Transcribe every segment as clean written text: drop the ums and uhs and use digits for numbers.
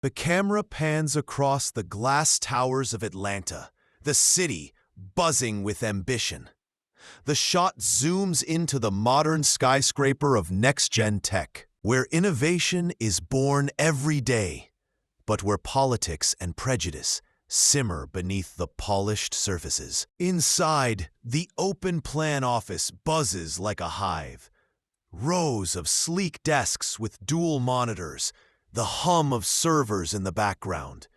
The camera pans across the glass towers of Atlanta, the city buzzing with ambition. The shot zooms into the modern skyscraper of next-gen tech, where innovation is born every day, but where politics and prejudice simmer beneath the polished surfaces. Inside, the open-plan office buzzes like a hive. Rows of sleek desks with dual monitors, the hum of servers in the background,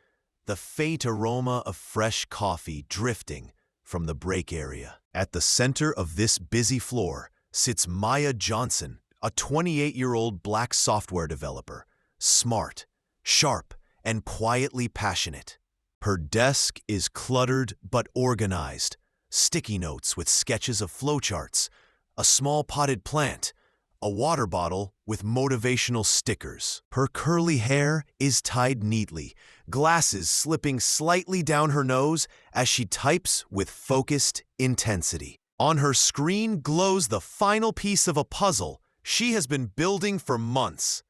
the faint aroma of fresh coffee drifting from the break area. At the center of this busy floor sits Maya Johnson, a 28-year-old black software developer, smart, sharp, and quietly passionate. Her desk is cluttered but organized, sticky notes with sketches of flowcharts, a small potted plant, a water bottle with motivational stickers. Her curly hair is tied neatly, glasses slipping slightly down her nose as she types with focused intensity. On her screen glows the final piece of a puzzle she has been building for months,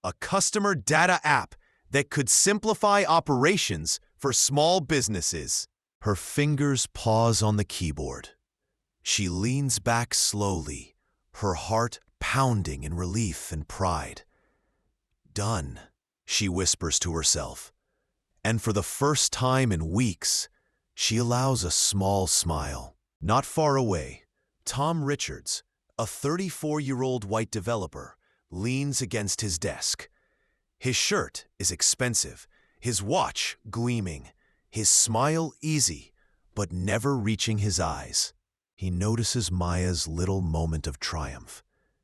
a customer data app that could simplify operations for small businesses. Her fingers pause on the keyboard. She leans back slowly, her heart pounding in relief and pride. Done, she whispers to herself. And for the first time in weeks, she allows a small smile. Not far away, Tom Richards, a 34-year-old white developer, leans against his desk. His shirt is expensive, his watch gleaming, his smile easy, but never reaching his eyes. He notices Maya's little moment of triumph.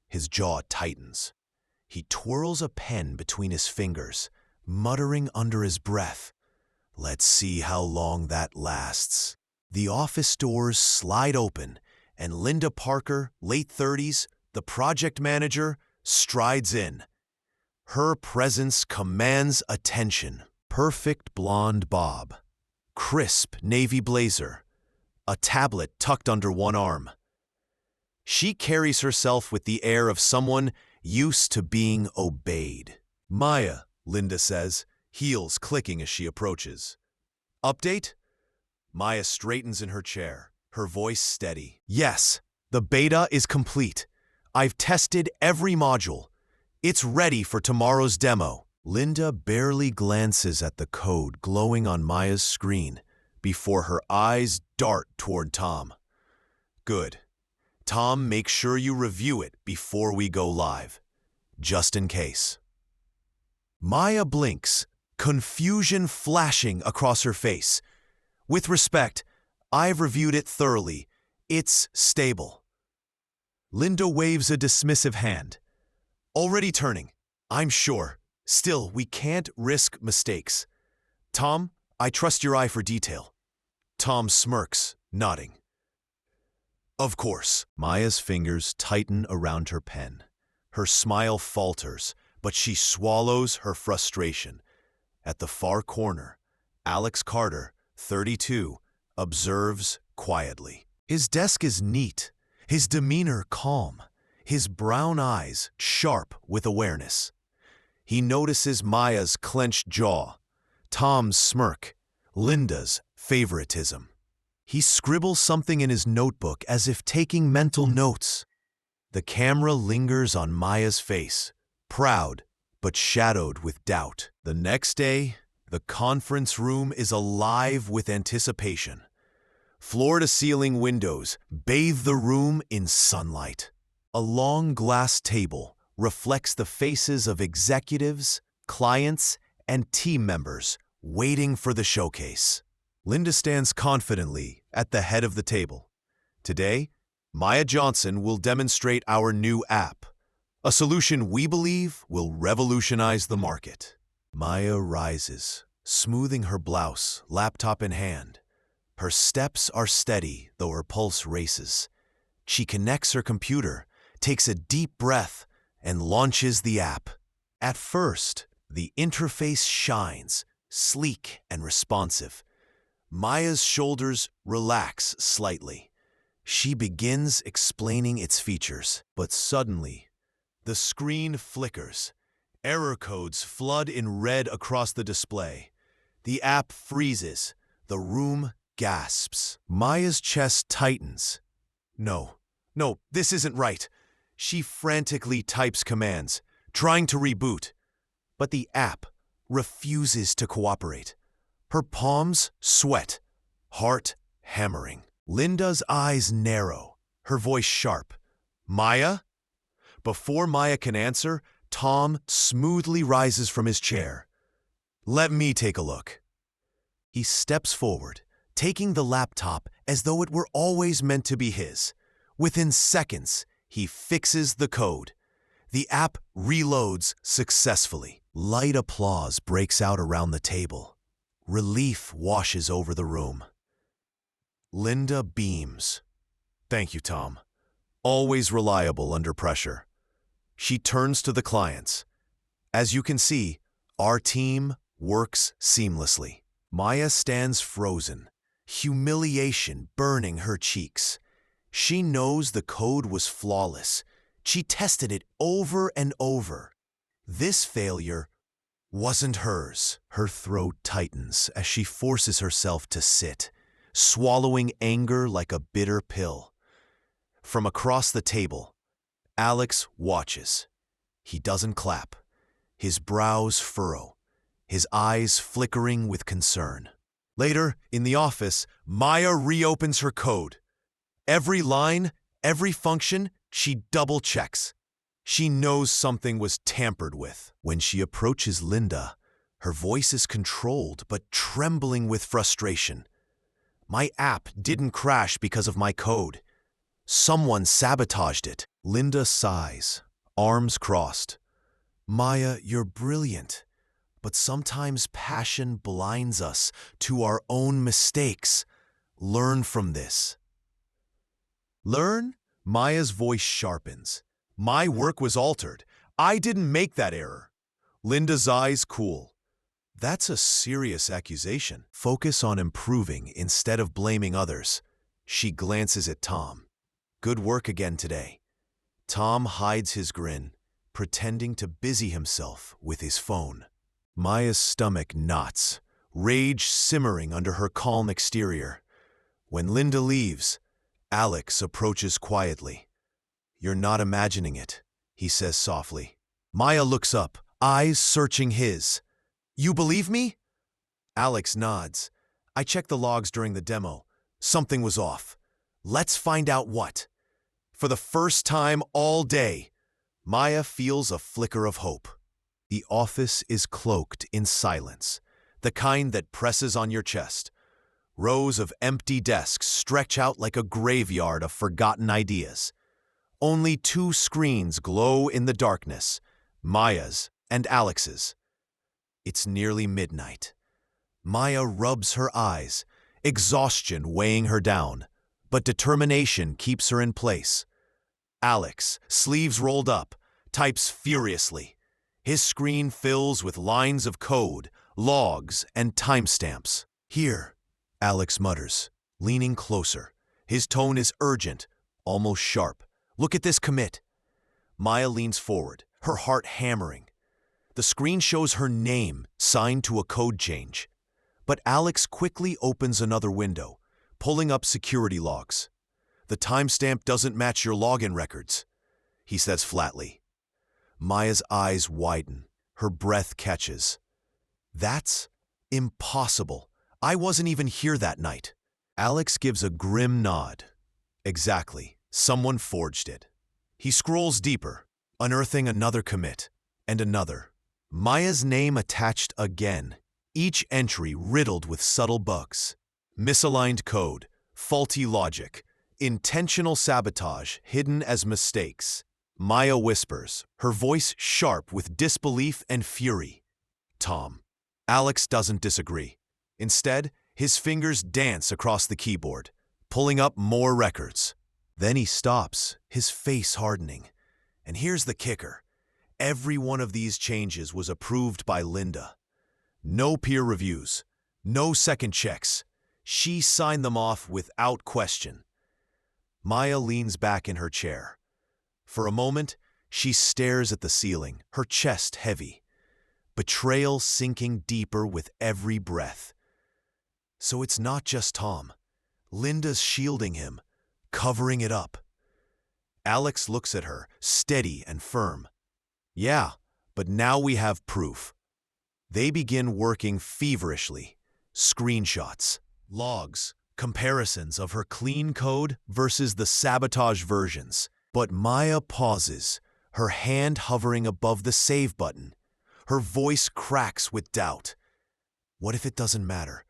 His jaw tightens. He twirls a pen between his fingers, muttering under his breath, "Let's see how long that lasts." The office doors slide open, and Linda Parker, late 30s, the project manager, strides in. Her presence commands attention. Perfect blonde bob, crisp navy blazer, a tablet tucked under one arm. She carries herself with the air of someone used to being obeyed. "Maya," Linda says, heels clicking as she approaches. "Update?" Maya straightens in her chair, her voice steady. "Yes, the beta is complete. I've tested every module. It's ready for tomorrow's demo." Linda barely glances at the code glowing on Maya's screen before her eyes dart toward Tom. "Good. Tom, make sure you review it before we go live, just in case." Maya blinks, confusion flashing across her face. "With respect, I've reviewed it thoroughly. It's stable." Linda waves a dismissive hand. "Already turning, I'm sure. Still, we can't risk mistakes. Tom, I trust your eye for detail." Tom smirks, nodding. "Of course." Maya's fingers tighten around her pen. Her smile falters, but she swallows her frustration. At the far corner, Alex Carter, 32, observes quietly. His desk is neat, his demeanor calm, his brown eyes sharp with awareness. He notices Maya's clenched jaw, Tom's smirk, Linda's favoritism. He scribbles something in his notebook as if taking mental notes. The camera lingers on Maya's face, proud but shadowed with doubt. The next day, the conference room is alive with anticipation. Floor-to-ceiling windows bathe the room in sunlight. A long glass table reflects the faces of executives, clients, and team members waiting for the showcase. Linda stands confidently at the head of the table. Today, Maya Johnson will demonstrate our new app, a solution we believe will revolutionize the market. Maya rises, smoothing her blouse, laptop in hand. Her steps are steady, though her pulse races. She connects her computer, takes a deep breath, and launches the app. At first, the interface shines, sleek and responsive. Maya's shoulders relax slightly. She begins explaining its features, but suddenly, the screen flickers, Error codes flood in red across the display. The app freezes. The room gasps. Maya's chest tightens. No, this isn't right. She frantically types commands, trying to reboot. But the app refuses to cooperate. Her palms sweat, heart hammering. Linda's eyes narrow, her voice sharp. Maya? Before Maya can answer, Tom smoothly rises from his chair. Let me take a look. He steps forward, taking the laptop as though it were always meant to be his. Within seconds, he fixes the code. The app reloads successfully. Light applause breaks out around the table. Relief washes over the room. Linda beams. Thank you, Tom. Always reliable under pressure. She turns to the clients. As you can see, our team works seamlessly. Maya stands frozen, humiliation burning her cheeks. She knows the code was flawless. She tested it over and over. This failure wasn't hers. Her throat tightens as she forces herself to sit, swallowing anger like a bitter pill. From across the table, Alex watches. He doesn't clap. His brows furrow, his eyes flickering with concern. Later, in the office, Maya reopens her code. Every line, every function, she double-checks. She knows something was tampered with. When she approaches Linda, her voice is controlled but trembling with frustration. My app didn't crash because of my code. Someone sabotaged it. Linda sighs, arms crossed. Maya, you're brilliant, but sometimes passion blinds us to our own mistakes. Learn from this. Learn? Maya's voice sharpens. My work was altered. I didn't make that error. Linda's eyes cool. That's a serious accusation. Focus on improving instead of blaming others. She glances at Tom. Good work again today. Tom hides his grin, pretending to busy himself with his phone. Maya's stomach knots, rage simmering under her calm exterior. When Linda leaves, Alex approaches quietly. You're not imagining it, he says softly. Maya looks up, eyes searching his. You believe me? Alex nods. I checked the logs during the demo. Something was off. Let's find out what. For the first time all day, Maya feels a flicker of hope. The office is cloaked in silence, the kind that presses on your chest. Rows of empty desks stretch out like a graveyard of forgotten ideas. Only two screens glow in the darkness, Maya's and Alex's. It's nearly midnight. Maya rubs her eyes, exhaustion weighing her down, but determination keeps her in place. Alex, sleeves rolled up, types furiously. His screen fills with lines of code, logs, and timestamps. Here, Alex mutters, leaning closer. His tone is urgent, almost sharp. Look at this commit. Maya leans forward, her heart hammering. The screen shows her name signed to a code change. But Alex quickly opens another window, pulling up security logs. The timestamp doesn't match your login records, he says flatly. Maya's eyes widen, her breath catches. That's impossible. I wasn't even here that night. Alex gives a grim nod. Exactly. Someone forged it. He scrolls deeper, unearthing another commit, and another. Maya's name attached again, each entry riddled with subtle bugs. Misaligned code, faulty logic, intentional sabotage hidden as mistakes. Maya whispers, her voice sharp with disbelief and fury. Tom. Alex doesn't disagree. Instead, his fingers dance across the keyboard, pulling up more records. Then he stops, his face hardening. And here's the kicker. Every one of these changes was approved by Linda. No peer reviews, no second checks. She signed them off without question. Maya leans back in her chair. For a moment, She stares at the ceiling, her chest heavy, betrayal sinking deeper with every breath. So it's not just Tom. Linda's shielding him, covering it up. Alex looks at her, steady and firm. Yeah, but now we have proof. They begin working feverishly. Screenshots, logs, comparisons of her clean code versus the sabotage versions. But Maya pauses, her hand hovering above the save button. Her voice cracks with doubt. What if it doesn't matter?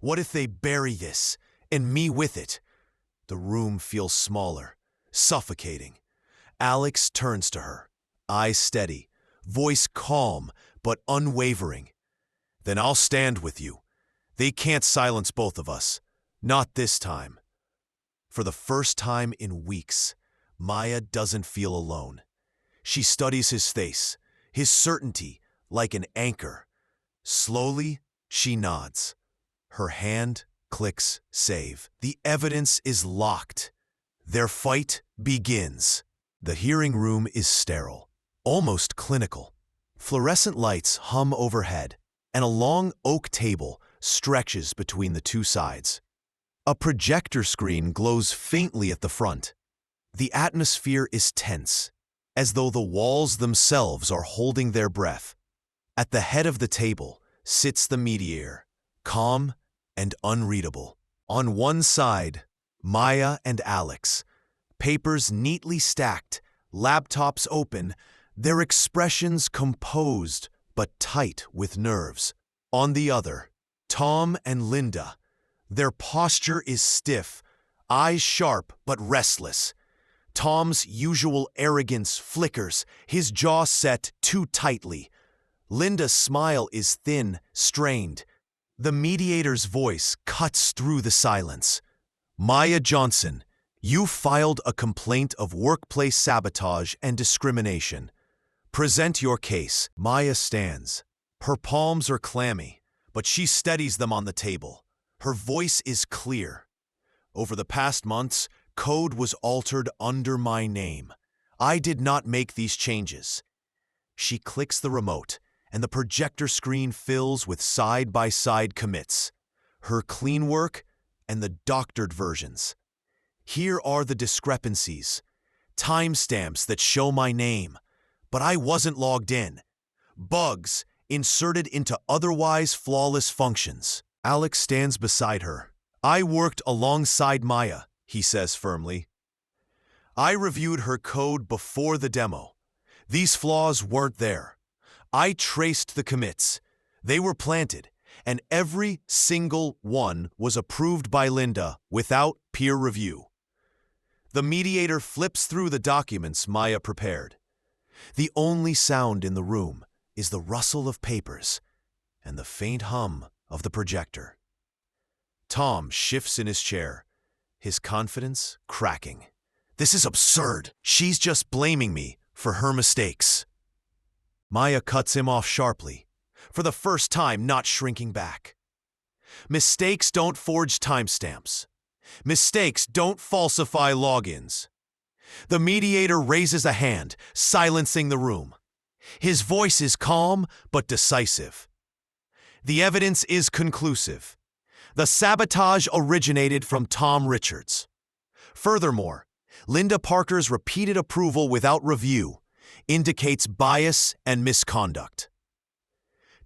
What if they bury this, and me with it? The room feels smaller, suffocating. Alex turns to her, eyes steady, voice calm but unwavering. Then I'll stand with you. They can't silence both of us. Not this time. For the first time in weeks, Maya doesn't feel alone. She studies his face, his certainty, like an anchor. Slowly, she nods. Her hand clicks save. The evidence is locked. Their fight begins. The hearing room is sterile, almost clinical. Fluorescent lights hum overhead, and a long oak table stretches between the two sides. A projector screen glows faintly at the front. The atmosphere is tense, as though the walls themselves are holding their breath. At the head of the table sits the mediator, calm and unreadable. On one side, Maya and Alex, papers neatly stacked, laptops open, their expressions composed but tight with nerves. On the other, Tom and Linda. Their posture is stiff, eyes sharp but restless. Tom's usual arrogance flickers, his jaw set too tightly. Linda's smile is thin, strained. The mediator's voice cuts through the silence. Maya Johnson, you filed a complaint of workplace sabotage and discrimination. Present your case. Maya stands. Her palms are clammy, but she steadies them on the table. Her voice is clear. Over the past months, code was altered under my name. I did not make these changes. She clicks the remote, and the projector screen fills with side-by-side commits. Her clean work and the doctored versions. Here are the discrepancies. Timestamps that show my name, but I wasn't logged in. Bugs inserted into otherwise flawless functions. Alex stands beside her. I worked alongside Maya, he says firmly. I reviewed her code before the demo. These flaws weren't there. I traced the commits. They were planted, and every single one was approved by Linda without peer review. The mediator flips through the documents Maya prepared. The only sound in the room is the rustle of papers and the faint hum of the projector. Tom shifts in his chair, his confidence cracking. This is absurd. She's just blaming me for her mistakes. Maya cuts him off sharply, for the first time not shrinking back. Mistakes don't forge timestamps. Mistakes don't falsify logins. The mediator raises a hand, silencing the room. His voice is calm but decisive. The evidence is conclusive. The sabotage originated from Tom Richards. Furthermore, Linda Parker's repeated approval without review indicates bias and misconduct.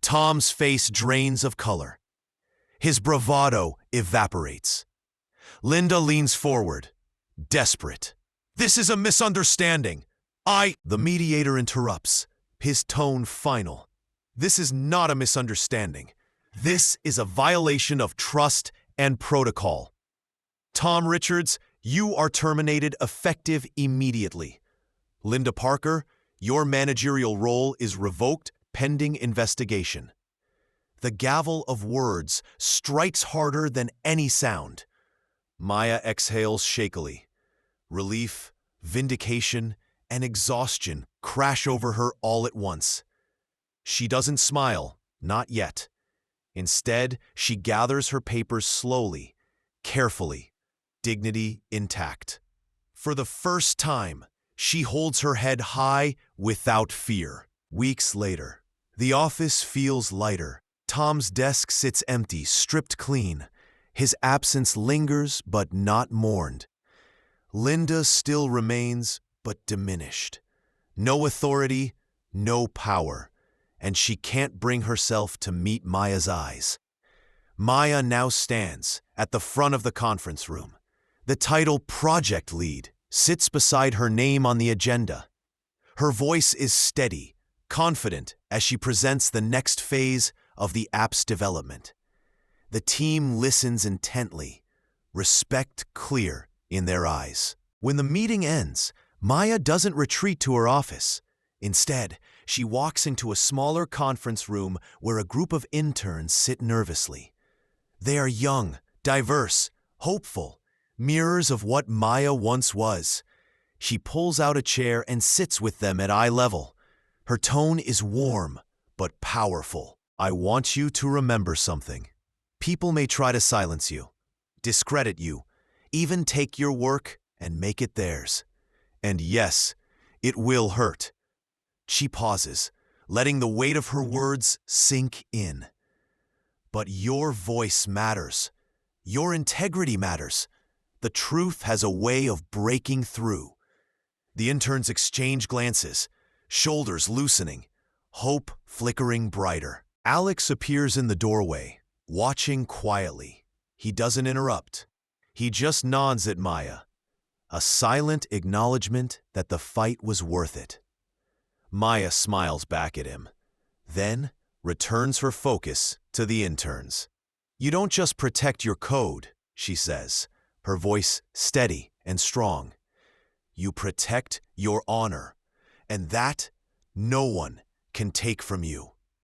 Tom's face drains of color. His bravado evaporates. Linda leans forward, desperate. This is a misunderstanding. The mediator interrupts, his tone final. This is not a misunderstanding. This is a violation of trust and protocol. Tom Richards, you are terminated effective immediately. Linda Parker, your managerial role is revoked pending investigation. The gavel of words strikes harder than any sound. Maya exhales shakily. Relief, vindication, and exhaustion crash over her all at once. She doesn't smile, not yet. Instead, she gathers her papers slowly, carefully, dignity intact. For the first time, She holds her head high without fear. Weeks later, the office feels lighter. Tom's desk sits empty, stripped clean. His absence lingers, but not mourned. Linda still remains, but diminished. No authority, no power, and she can't bring herself to meet Maya's eyes. Maya now stands at the front of the conference room. The title Project Lead sits beside her name on the agenda. Her voice is steady, confident as she presents the next phase of the app's development. The team listens intently, respect clear in their eyes. When the meeting ends, Maya doesn't retreat to her office. Instead, she walks into a smaller conference room where a group of interns sit nervously. They are young, diverse, hopeful, mirrors of what Maya once was. She pulls out a chair and sits with them at eye level. Her tone is warm, but powerful. I want you to remember something. People may try to silence you, discredit you, even take your work and make it theirs. And yes, it will hurt. She pauses, letting the weight of her words sink in. But your voice matters. Your integrity matters. The truth has a way of breaking through. The interns exchange glances, shoulders loosening, hope flickering brighter. Alex appears in the doorway, watching quietly. He doesn't interrupt. He just nods at Maya, a silent acknowledgement that the fight was worth it. Maya smiles back at him, then returns her focus to the interns. You don't just protect your code, she says, her voice steady and strong. You protect your honor, and that no one can take from you.